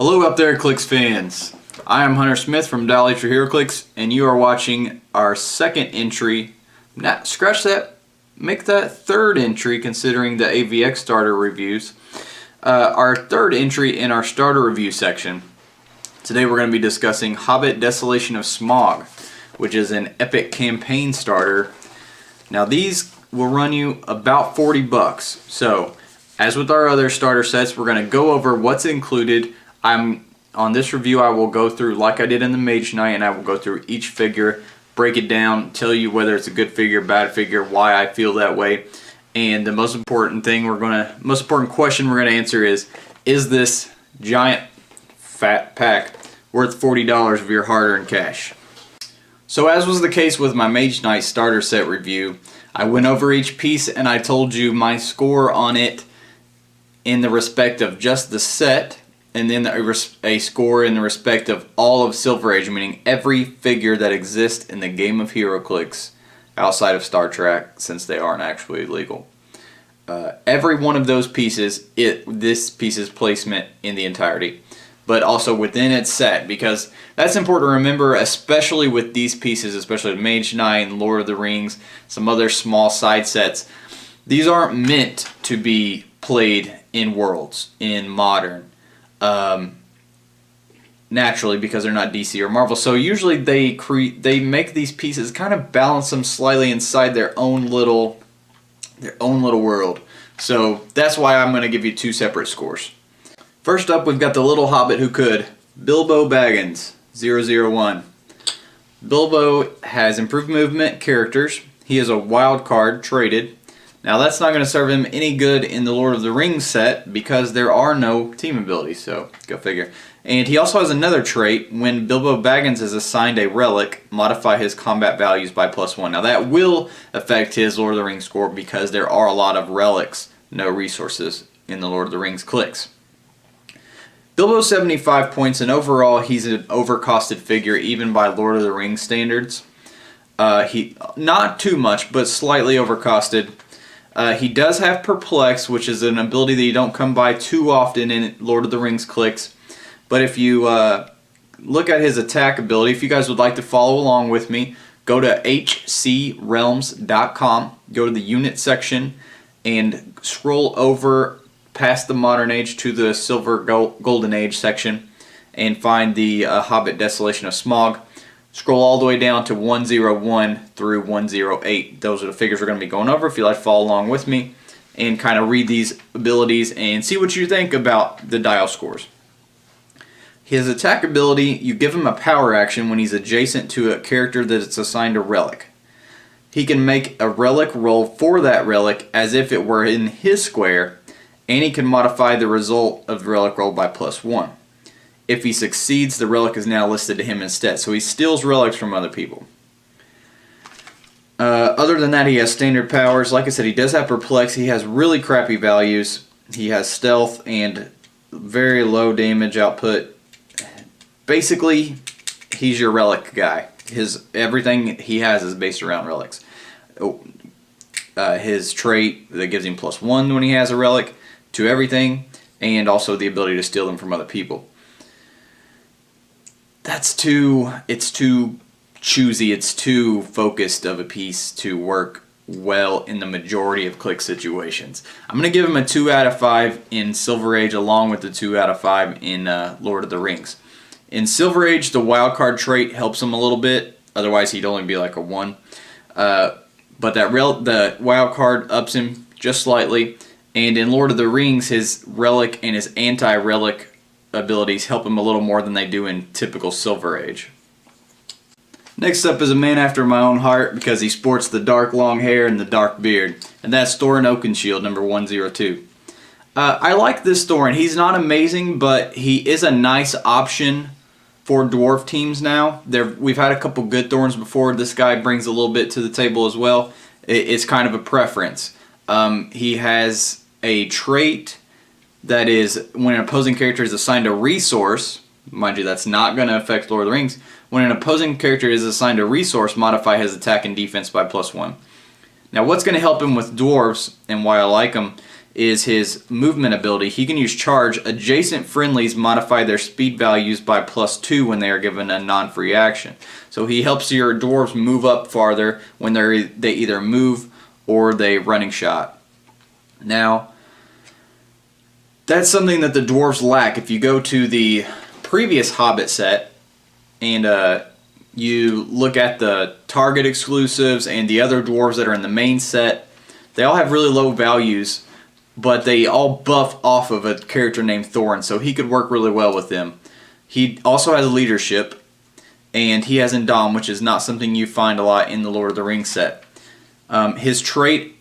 Hello out there, Heroclix fans. I am Hunter Smith from Desolation of Heroclix, and you are watching our second entry. Scratch that, make that third entry considering the AVX starter reviews. Our third entry in our starter review section. Today we're going to be discussing Hobbit Desolation of Smaug, which is an epic campaign starter. Now these will run you about 40 bucks. So, as with our other starter sets, we're going to go over what's included. On this review, I will go through like I did in the Mage Knight, and I will go through each figure, break it down, tell you whether it's a good figure, bad figure, why I feel that way, and the most important question we're gonna answer is this giant fat pack worth $40 of your hard-earned cash? So as was the case with my Mage Knight starter set review, I went over each piece and I told you my score on it in the respect of just the set, and then a score in the respect of all of Silver Age, meaning every figure that exists in the game of Heroclix outside of Star Trek, since they aren't actually legal. Every one of those pieces, this piece's placement in the entirety, but also within its set, because that's important to remember, especially with these pieces, especially Mage Knight and Lord of the Rings, some other small side sets. These aren't meant to be played in Worlds, in Modern. Naturally, because they're not DC or Marvel, so usually they make these pieces, kind of balance them slightly inside their own little world. So that's why I'm going to give you two separate scores. First up, we've got the little hobbit who could, Bilbo Baggins, 001. Bilbo has improved movement characters. He is a wild card traded. Now that's not going to serve him any good in the Lord of the Rings set because there are no team abilities, so go figure. And he also has another trait. When Bilbo Baggins is assigned a relic, modify his combat values by +1. Now that will affect his Lord of the Rings score because there are a lot of relics, no resources, in the Lord of the Rings clicks. Bilbo's 75 points, and overall he's an overcosted figure even by Lord of the Rings standards. He not too much, but slightly overcosted. He does have Perplex, which is an ability that you don't come by too often in Lord of the Rings clicks. But if you look at his attack ability, if you guys would like to follow along with me, go to hcrealms.com, go to the unit section, and scroll over past the Modern Age to the Silver Golden Age section, and find the Hobbit Desolation of Smaug. Scroll all the way down to 101 through 108. Those are the figures we're going to be going over. If you'd like to follow along with me and kind of read these abilities and see what you think about the dial scores. His attack ability, you give him a power action when he's adjacent to a character that it's assigned a relic. He can make a relic roll for that relic as if it were in his square, and he can modify the result of the relic roll by +1. If he succeeds, the relic is now listed to him instead. So he steals relics from other people. Other than that, he has standard powers. Like I said, he does have Perplex. He has really crappy values. He has stealth and very low damage output. Basically, he's your relic guy. Everything he has is based around relics. His trait that gives him +1 when he has a relic to everything, and also the ability to steal them from other people. It's too choosy, it's too focused of a piece to work well in the majority of click situations. I'm going to give him a 2 out of 5 in Silver Age, along with the 2 out of 5 in Lord of the Rings. In Silver Age, the wildcard trait helps him a little bit, otherwise he'd only be like a 1. But the wildcard ups him just slightly, and in Lord of the Rings, his relic and his anti-relic abilities help him a little more than they do in typical Silver Age. Next up is a man after my own heart because he sports the dark long hair and the dark beard, and that's Thorin Oakenshield, number 102. I like this Thorin. He's not amazing, but he is a nice option for dwarf teams now. We've had a couple good Thorns before. This guy brings a little bit to the table as well. It's kind of a preference. He has a trait that is, when an opposing character is assigned a resource, mind you, that's not going to affect Lord of the Rings. When an opposing character is assigned a resource, modify his attack and defense by +1. Now, what's going to help him with dwarves, and why I like him, is his movement ability. He can use charge. Adjacent friendlies modify their speed values by +2 when they are given a non-free action. So he helps your dwarves move up farther when they either move or they running shot. Now, that's something that the dwarves lack. If you go to the previous Hobbit set and you look at the Target exclusives and the other dwarves that are in the main set, they all have really low values, but they all buff off of a character named Thorin, so he could work really well with them. He also has leadership, and he has Endom, which is not something you find a lot in the Lord of the Rings set. His trait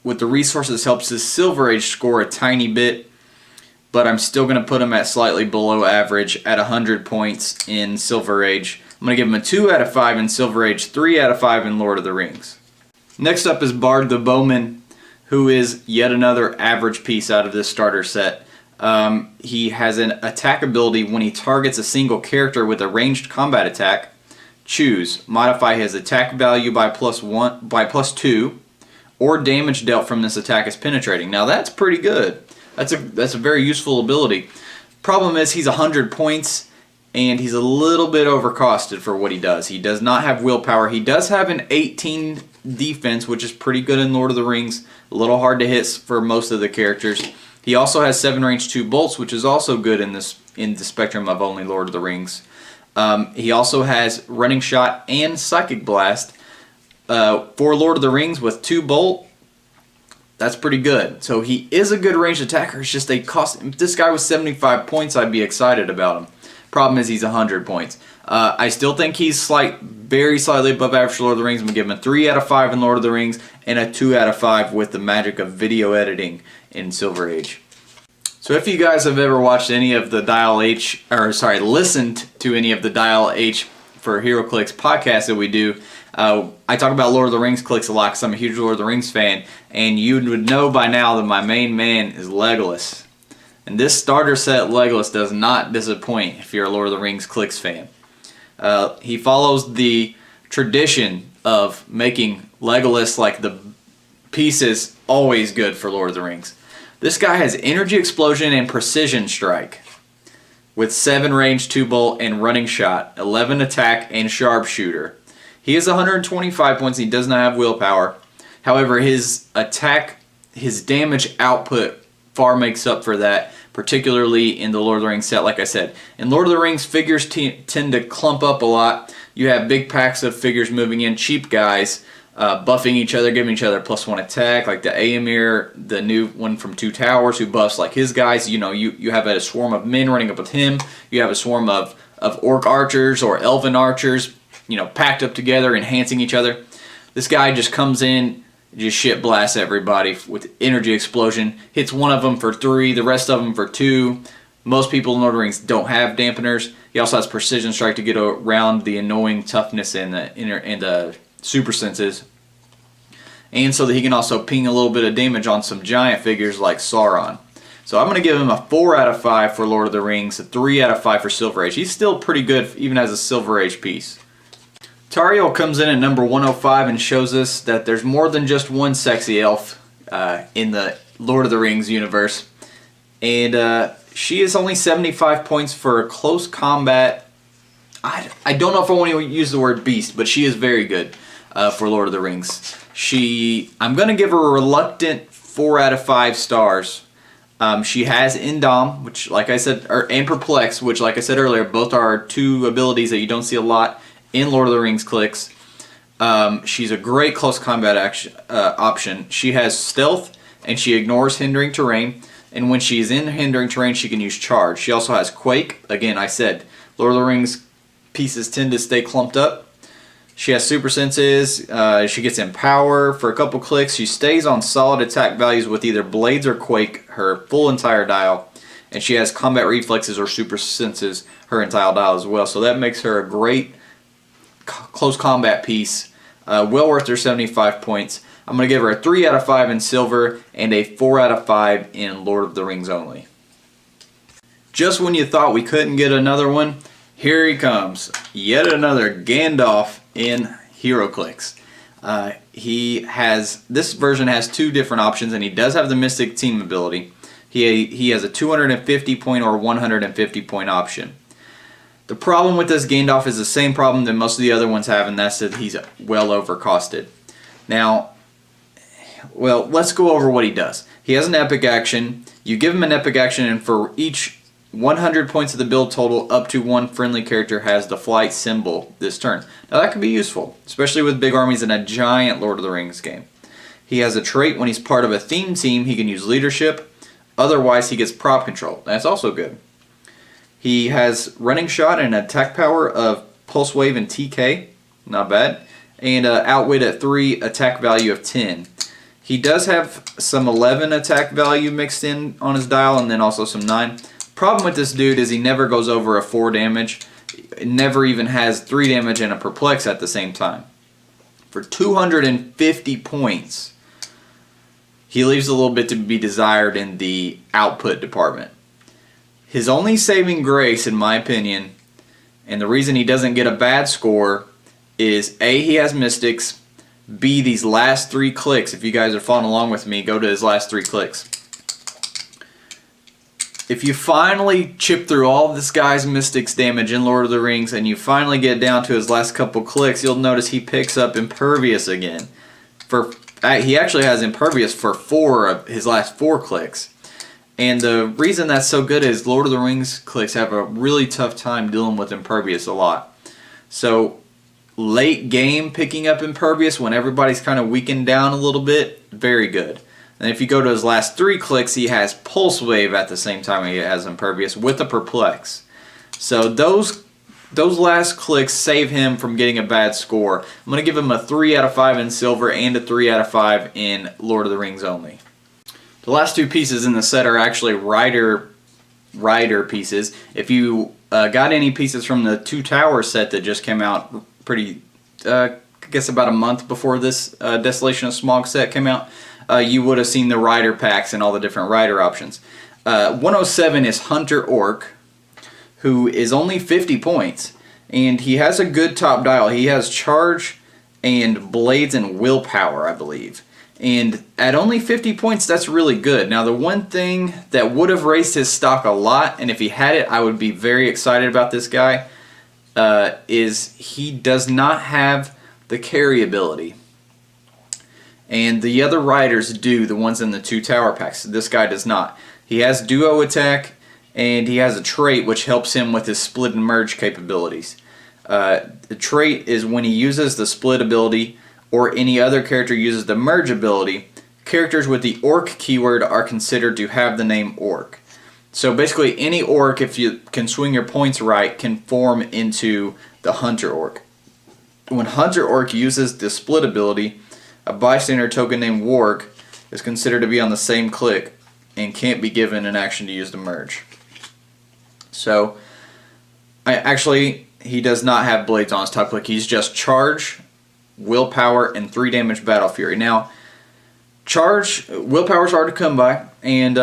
with the resources helps his Silver Age score a tiny bit, but I'm still going to put him at slightly below average at 100 points in Silver Age. I'm going to give him a 2 out of 5 in Silver Age, 3 out of 5 in Lord of the Rings. Next up is Bard the Bowman, who is yet another average piece out of this starter set. He has an attack ability when he targets a single character with a ranged combat attack. Choose. Modify his attack value by +2, or damage dealt from this attack is penetrating. Now that's pretty good. That's a very useful ability. Problem is he's 100 points, and he's a little bit overcosted for what he does. He does not have willpower. He does have an 18 defense, which is pretty good in Lord of the Rings. A little hard to hit for most of the characters. He also has 7 range 2 bolts, which is also good in the spectrum of only Lord of the Rings. He also has running shot and psychic blast. For Lord of the Rings with 2 bolt, that's pretty good. So he is a good ranged attacker. It's just they cost. If this guy was 75 points, I'd be excited about him. Problem is he's 100 points. I still think he's very slightly above average for Lord of the Rings. I'm going to give him a 3 out of 5 in Lord of the Rings and a 2 out of 5 with the magic of video editing in Silver Age. So if you guys have ever watched any of the listened to any of the Dial H for Heroclix podcasts that we do, I talk about Lord of the Rings clicks a lot because I'm a huge Lord of the Rings fan, and you would know by now that my main man is Legolas. And this starter set Legolas does not disappoint if you're a Lord of the Rings clicks fan. He follows the tradition of making Legolas like the pieces always good for Lord of the Rings. This guy has Energy Explosion and Precision Strike with 7 range 2 bolt and running shot, 11 attack and sharpshooter. He is 125 points. He does not have willpower. However, his attack, his damage output far makes up for that, particularly in the Lord of the Rings set, like I said. In Lord of the Rings, figures tend to clump up a lot. You have big packs of figures moving in, cheap guys, buffing each other, giving each other +1 attack, like the Aemir, the new one from Two Towers, who buffs like his guys. You know, you have a swarm of men running up with him. You have a swarm of orc archers or elven archers, packed up together, enhancing each other. This guy just comes in, just shit blasts everybody with Energy Explosion. Hits one of them for 3, the rest of them for 2. Most people in Lord of the Rings don't have dampeners. He also has Precision Strike to get around the annoying toughness and the super senses. And so that he can also ping a little bit of damage on some giant figures like Sauron. So I'm going to give him a 4 out of 5 for Lord of the Rings, a 3 out of 5 for Silver Age. He's still pretty good even as a Silver Age piece. Tario comes in at number 105 and shows us that there's more than just one sexy elf in the Lord of the Rings universe. And she is only 75 points for close combat. I don't know if I want to use the word beast, but she is very good for Lord of the Rings. I'm going to give her a reluctant 4 out of 5 stars. She has Endom, which, like I said, and Perplex, which, like I said earlier, both are 2 abilities that you don't see a lot in Lord of the Rings clicks. She's a great close combat option. She has stealth, and she ignores hindering terrain. And when she's in hindering terrain, she can use charge. She also has Quake. Again, I said, Lord of the Rings pieces tend to stay clumped up. She has super senses. She gets Empower for a couple clicks. She stays on solid attack values with either Blades or Quake her full entire dial. And she has combat reflexes or super senses her entire dial as well. So that makes her a great close combat piece. Well worth her 75 points. I'm going to give her a 3 out of 5 in Silver and a 4 out of 5 in Lord of the Rings only. Just when you thought we couldn't get another one, here he comes. Yet another Gandalf in Heroclix. This version has 2 different options, and he does have the Mystic Team ability. He has a 250 point or 150 point option. The problem with this Gandalf is the same problem that most of the other ones have, and that's that he's well overcosted. Now, well, let's go over what he does. He has an epic action. You give him an epic action, and for each 100 points of the build total, up to 1 friendly character has the flight symbol this turn. Now that can be useful, especially with big armies in a giant Lord of the Rings game. He has a trait when he's part of a theme team, he can use leadership. Otherwise, he gets prop control. That's also good. He has running shot and attack power of pulse wave and TK. Not bad. And outwit at 3, attack value of 10. He does have some 11 attack value mixed in on his dial, and then also some 9. Problem with this dude is he never goes over a 4 damage. It never even has 3 damage and a perplex at the same time. For 250 points, he leaves a little bit to be desired in the output department. His only saving grace, in my opinion, and the reason he doesn't get a bad score, is A, he has Mystics, B, these last 3 clicks. If you guys are following along with me, go to his last 3 clicks. If you finally chip through all of this guy's Mystics damage in Lord of the Rings and you finally get down to his last couple clicks, you'll notice he picks up Impervious again. He actually has Impervious for 4 of his last 4 clicks. And the reason that's so good is Lord of the Rings clicks have a really tough time dealing with Impervious a lot. So late game picking up Impervious when everybody's kind of weakened down a little bit, very good. And if you go to his last 3 clicks, he has Pulse Wave at the same time he has Impervious with a Perplex. So those last clicks save him from getting a bad score. I'm going to give him a 3 out of 5 in Silver and a 3 out of 5 in Lord of the Rings only. The last 2 pieces in the set are actually rider pieces. If you got any pieces from the 2 Tower set that just came out I guess about a month before this Desolation of Smaug set came out, you would have seen the rider packs and all the different rider options. 107 is Hunter Orc, who is only 50 points, and he has a good top dial. He has Charge and Blades and Willpower, I believe. And at only 50 points, that's really good. Now, the one thing that would have raised his stock a lot, and if he had it, I would be very excited about this guy, is he does not have the carry ability. And the other riders do, the ones in the 2 Tower packs. This guy does not. He has duo attack, and he has a trait which helps him with his split and merge capabilities. The trait is when he uses the split ability or any other character uses the merge ability, characters with the orc keyword are considered to have the name orc. So basically any orc, if you can swing your points right, can form into the Hunter Orc. When Hunter Orc uses the split ability, a bystander token named Warg is considered to be on the same click and can't be given an action to use the merge. So, he does not have Blades on his top click. He's just Charge, Willpower, and 3 damage Battle Fury. Now, Willpower is hard to come by, and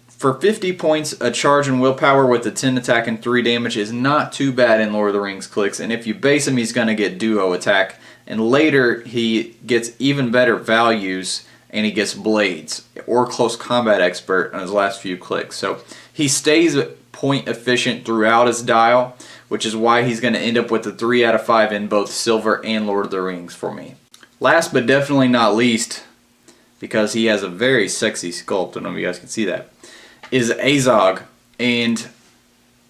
for 50 points, a Charge and Willpower with a 10 attack and 3 damage is not too bad in Lord of the Rings clicks, and if you base him, he's going to get duo attack, and later he gets even better values, and he gets Blades, or Close Combat Expert on his last few clicks. So he stays point efficient throughout his dial, which is why he's going to end up with a 3 out of 5 in both Silver and Lord of the Rings for me. Last but definitely not least, because he has a very sexy sculpt, I don't know if you guys can see that, is Azog, and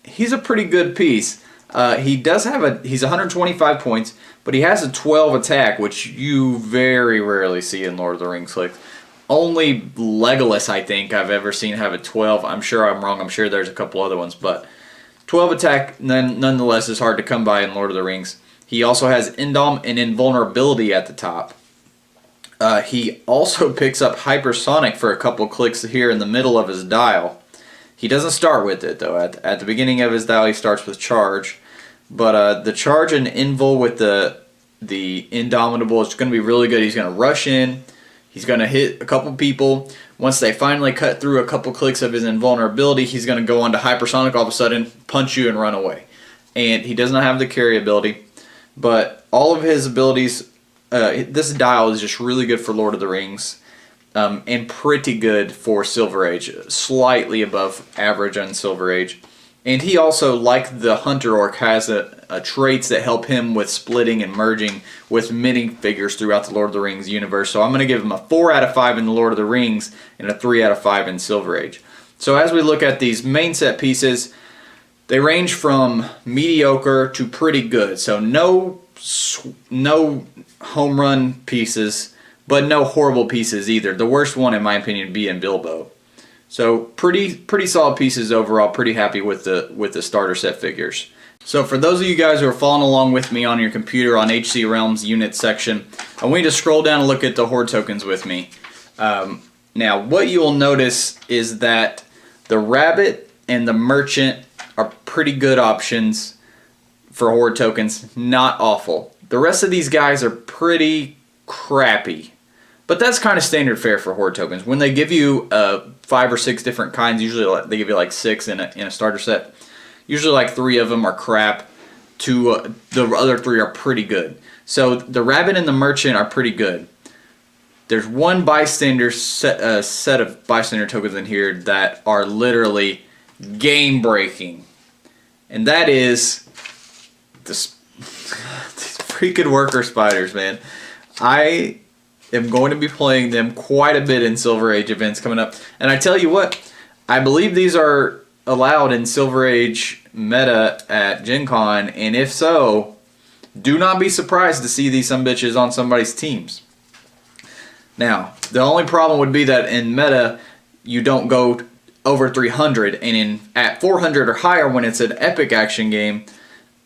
he's a pretty good piece. He's 125 points, but he has a 12 attack, which you very rarely see in Lord of the Rings clicks. Only Legolas, I think, I've ever seen have a 12. I'm sure I'm wrong. I'm sure there's a couple other ones, but 12 attack nonetheless is hard to come by in Lord of the Rings. He also has Indom and Invulnerability at the top. He also picks up Hypersonic for a couple clicks here in the middle of his dial. He doesn't start with it, though. At the beginning of his dial, he starts with Charge. But the Charge and Invul with the Indomitable is going to be really good. He's going to rush in. He's going to hit a couple people. Once they finally cut through a couple clicks of his invulnerability, he's going to go on to Hypersonic all of a sudden, punch you, and run away. And he does not have the carry ability, but all of his abilities this dial is just really good for Lord of the Rings, and pretty good for Silver Age, slightly above average on Silver Age. And he also, like the Hunter Orc, has a traits that help him with splitting and merging with minifigures throughout the Lord of the Rings universe. So I'm going to give him a 4 out of 5 in the Lord of the Rings and a 3 out of 5 in Silver Age. So as we look at these main set pieces, they range from mediocre to pretty good. So no home run pieces, but no horrible pieces either. The worst one, in my opinion, being Bilbo. So pretty solid pieces overall. Pretty happy with the starter set figures. So for those of you guys who are following along with me on your computer on HC Realms unit section, I want you to scroll down and look at the Horde tokens with me. Now what you will notice is that the Rabbit and the Merchant are pretty good options for Horde tokens. Not awful. The rest of these guys are pretty crappy. But that's kind of standard fare for Horde tokens. When they give you 5 or 6 different kinds, usually they give you like 6 in a starter set. Usually like 3 of them are crap. The other 3 are pretty good. So the Rabbit and the Merchant are pretty good. There's one bystander set of bystander tokens in here that are literally game breaking, and that is these freaking worker spiders, man. I am going to be playing them quite a bit in Silver Age events coming up. And I tell you what, I believe these are allowed in Silver Age meta at Gen Con, and if so, do not be surprised to see these sumbitches on somebody's teams. Now, the only problem would be that in meta, you don't go over 300, and at 400 or higher when it's an epic action game,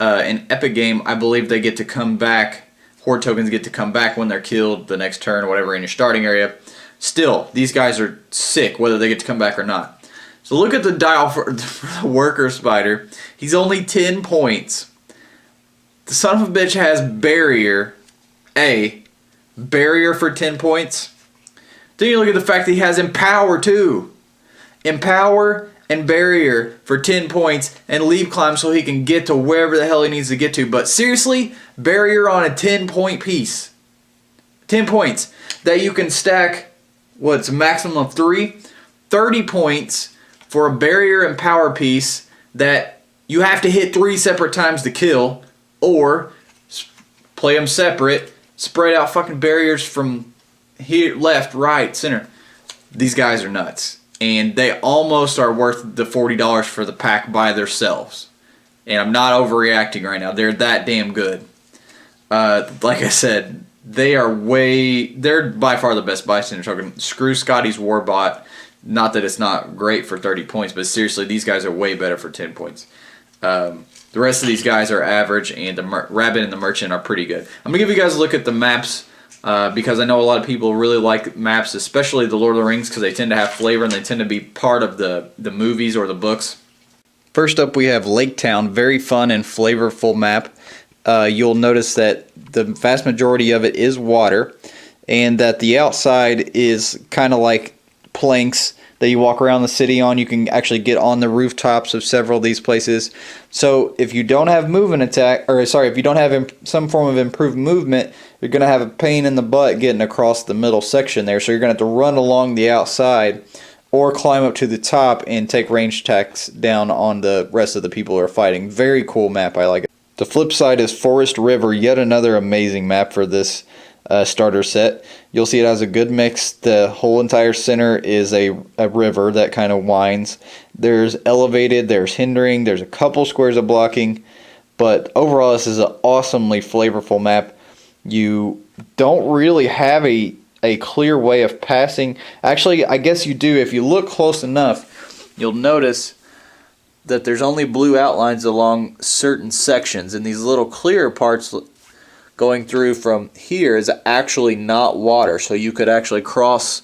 an epic game, I believe they get to come back. Horde tokens get to come back when they're killed the next turn or whatever in your starting area. Still, these guys are sick whether they get to come back or not. So look at the dial for the worker spider. He's only 10 points. The son of a bitch has barrier. Barrier for 10 points. Then you look at the fact that he has empower too. Empower and barrier for 10 points and leave climb so he can get to wherever the hell he needs to get to. But seriously, barrier on a 10-point piece. 10 points that you can stack, what's a maximum of 3? 30 points for a barrier and power piece that you have to hit 3 separate times to kill, or play them separate, spread out fucking barriers from here, left, right, center. These guys are nuts. And they almost are worth the $40 for the pack by themselves. And I'm not overreacting right now. They're that damn good. Like I said, they're by far the best bystander token. Screw Scotty's Warbot. Not that it's not great for 30 points, but seriously, these guys are way better for 10 points. The rest of these guys are average, and the Rabbit and the Merchant are pretty good. I'm going to give you guys a look at the maps. Because I know a lot of people really like maps, especially the Lord of the Rings, because they tend to have flavor and they tend to be part of the movies or the books. First up, we have Lake Town, very fun and flavorful map. You'll notice that the vast majority of it is water, and that the outside is kind of like planks that you walk around the city on. You can actually get on the rooftops of several of these places. So if you don't have if you don't have some form of improved movement, you're going to have a pain in the butt getting across the middle section there. So you're going to have to run along the outside or climb up to the top and take range attacks down on the rest of the people who are fighting. Very cool map. I like it. The flip side is Forest River, yet another amazing map for this starter set. You'll see it has a good mix. The whole entire center is a river that kind of winds. There's elevated, there's hindering, there's a couple squares of blocking, but overall this is an awesomely flavorful map. You don't really have a clear way of passing. Actually, I guess you do. If you look close enough, you'll notice that there's only blue outlines along certain sections, and these little clear parts going through from here is actually not water, so you could actually cross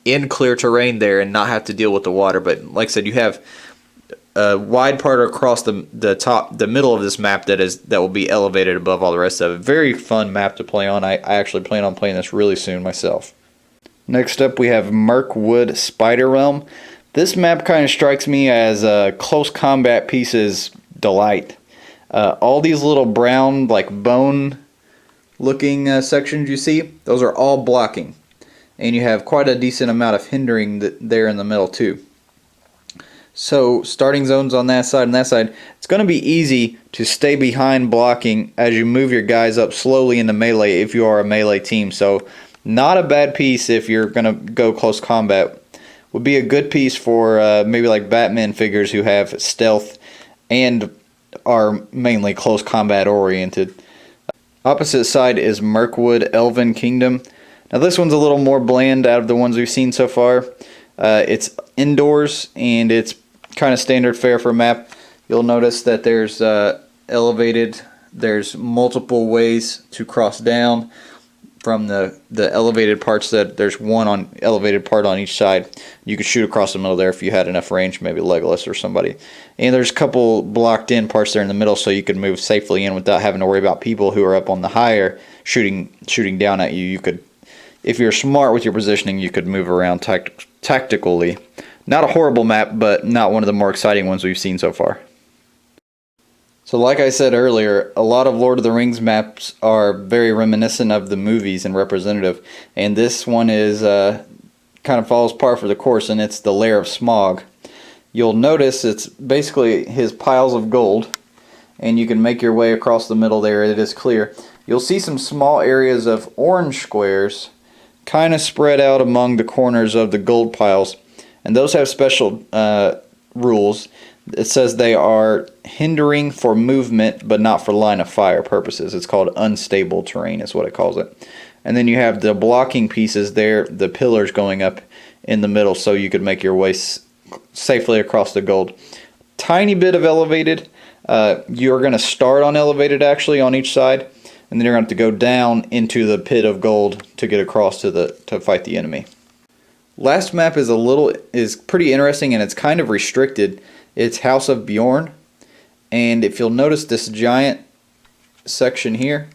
in clear terrain there and not have to deal with the water. But like I said, you have a wide part across the middle of this map that will be elevated above all the rest of it. Very fun map to play on. I actually plan on playing this really soon myself. Next up, we have Mirkwood Spider Realm. This map kind of strikes me as a close combat pieces delight. All these little brown, like bone looking sections you see, those are all blocking. And you have quite a decent amount of hindering there in the middle too. So starting zones on that side and that side, it's going to be easy to stay behind blocking as you move your guys up slowly into melee if you are a melee team. So not a bad piece if you're going to go close combat. Would be a good piece for maybe like Batman figures who have stealth and are mainly close combat oriented. Opposite side is Mirkwood Elven Kingdom. Now this one's a little more bland out of the ones we've seen so far. It's indoors and it's kind of standard fare for a map. You'll notice that there's elevated, there's multiple ways to cross down from the elevated parts. That there's one on elevated part on each side. You could shoot across the middle there if you had enough range, maybe Legolas or somebody. And there's a couple blocked in parts there in the middle, so you could move safely in without having to worry about people who are up on the higher shooting down at you. You could, if you're smart with your positioning, you could move around tactically. Not a horrible map, but not one of the more exciting ones we've seen so far. So like I said earlier, a lot of Lord of the Rings maps are very reminiscent of the movies and representative. And this one is kind of follows par for the course, and it's the Lair of Smaug. You'll notice it's basically his piles of gold, and you can make your way across the middle there. It is clear. You'll see some small areas of orange squares kind of spread out among the corners of the gold piles, and those have special rules. It says they are hindering for movement but not for line of fire purposes. It's called unstable terrain is what it calls it. And then you have the blocking pieces there, the pillars going up in the middle, so you could make your way safely across the gold. Tiny bit of elevated. You're going to start on elevated actually on each side, and then you're going to have to go down into the pit of gold to get across to fight the enemy. Last map is pretty interesting, and it's kind of restricted. It's House of Bjorn, and if you'll notice this giant section here,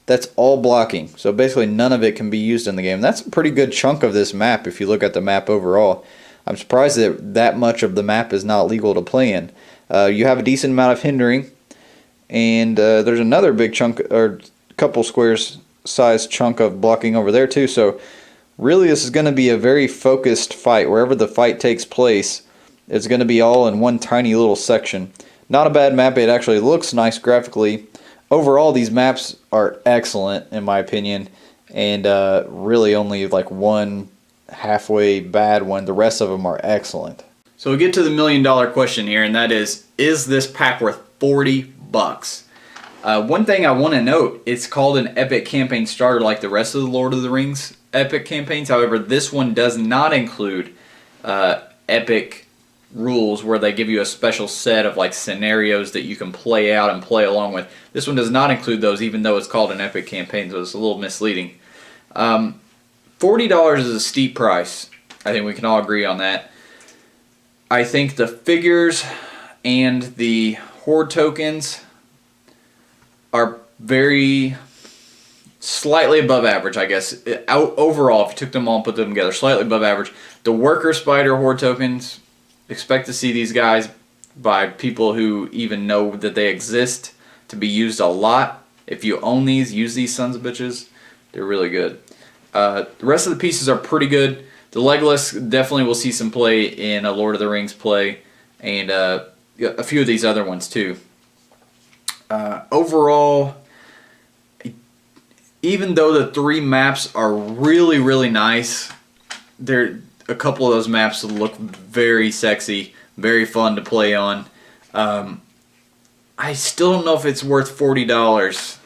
that's all blocking. So basically none of it can be used in the game. That's a pretty good chunk of this map if you look at the map overall. I'm surprised that much of the map is not legal to play in. You have a decent amount of hindering, and there's another big chunk, or couple squares size chunk of blocking over there too. So really this is going to be a very focused fight. Wherever the fight takes place, it's going to be all in one tiny little section. Not a bad map. It actually looks nice graphically. Overall, these maps are excellent in my opinion, and really only like one halfway bad one. The rest of them are excellent. So we get to the $1 million question here, and that is this pack worth $40? One thing I want to note, it's called an epic campaign starter like the rest of the Lord of the Rings epic campaigns. However, this one does not include epic rules where they give you a special set of like scenarios that you can play out and play along with. This one does not include those, even though it's called an epic campaign, so it's a little misleading. $40 is a steep price. I think we can all agree on that. I think the figures and the horde tokens are very slightly above average, I guess. Overall, if you took them all and put them together, slightly above average. The worker spider horde tokens, expect to see these guys by people who even know that they exist to be used a lot. If you own these, use these sons of bitches. They're really good. The rest of the pieces are pretty good. The Legolas definitely will see some play in a Lord of the Rings play, and a few of these other ones too. Overall, even though the 3 maps are really, really nice, a couple of those maps look very sexy, very fun to play on. I still don't know if it's worth $40.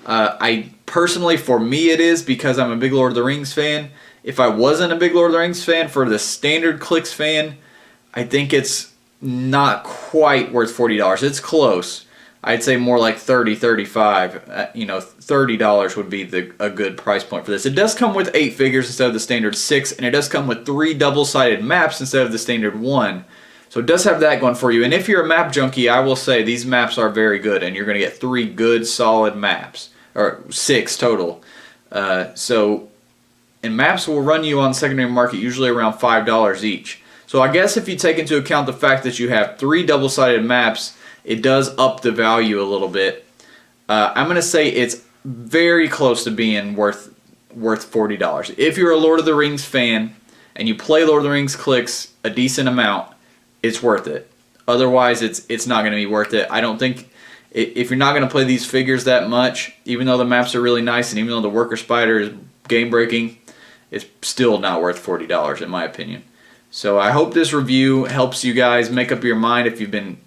I personally, for me, it is because I'm a big Lord of the Rings fan. If I wasn't a big Lord of the Rings fan, for the standard Clix fan, I think it's not quite worth $40. It's close. I'd say more like $30, $35. $30 would be a good price point for this. It does come with 8 figures instead of the standard 6, and it does come with 3 double-sided maps instead of the standard 1. So it does have that going for you. And if you're a map junkie, I will say these maps are very good, and you're going to get 3 good, solid maps, or 6 total. And maps will run you on the secondary market usually around $5 each. So I guess if you take into account the fact that you have 3 double-sided maps, it does up the value a little bit. I'm going to say it's very close to being worth $40. If you're a Lord of the Rings fan and you play Lord of the Rings clicks a decent amount, it's worth it. Otherwise, it's not going to be worth it. I don't think if you're not going to play these figures that much, even though the maps are really nice and even though the worker spider is game breaking, it's still not worth $40 in my opinion. So I hope this review helps you guys make up your mind if you've been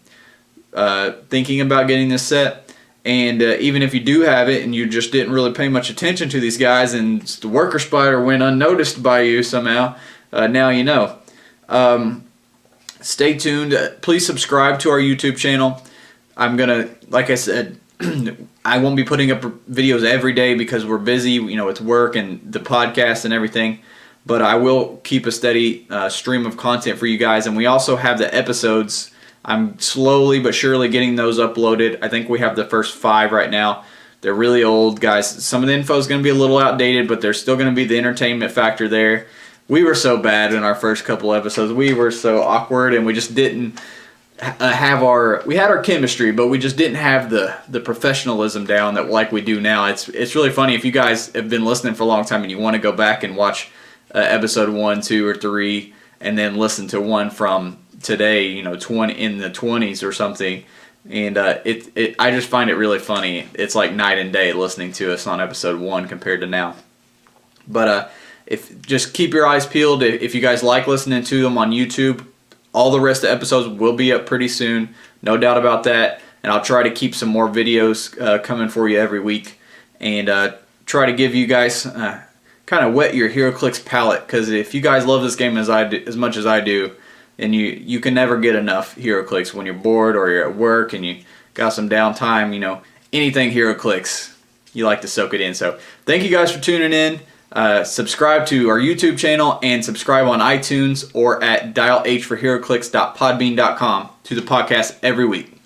thinking about getting this set. And even if you do have it and you just didn't really pay much attention to these guys and the worker spider went unnoticed by you somehow, now you know. Stay tuned. Please subscribe to our YouTube channel. I'm going to, like I said, I won't be putting up videos every day because we're busy, with work and the podcast and everything. But I will keep a steady stream of content for you guys. And we also have the episodes. I'm slowly but surely getting those uploaded. I think we have the first 5 right now. They're really old, guys. Some of the info is going to be a little outdated, but there's still going to be the entertainment factor there. We were so bad in our first couple episodes. We were so awkward, and we just didn't have we had our chemistry, but we just didn't have the professionalism down that like we do now. It's really funny if you guys have been listening for a long time and you want to go back and watch episode 1, 2, or 3, and then listen to one from today, 20 in the 20s or something, and I just find it really funny. It's like night and day listening to us on episode 1 compared to now. But if just keep your eyes peeled. If you guys like listening to them on YouTube, all the rest of the episodes will be up pretty soon, no doubt about that. And I'll try to keep some more videos coming for you every week, and try to give you guys kind of whet your Heroclix palate, because if you guys love this game as much as I do, and you can never get enough Heroclix when you're bored or you're at work and you got some downtime, anything Heroclix, you like to soak it in. So thank you guys for tuning in. Subscribe to our YouTube channel and subscribe on iTunes or at dialhforheroclix.podbean.com to the podcast every week.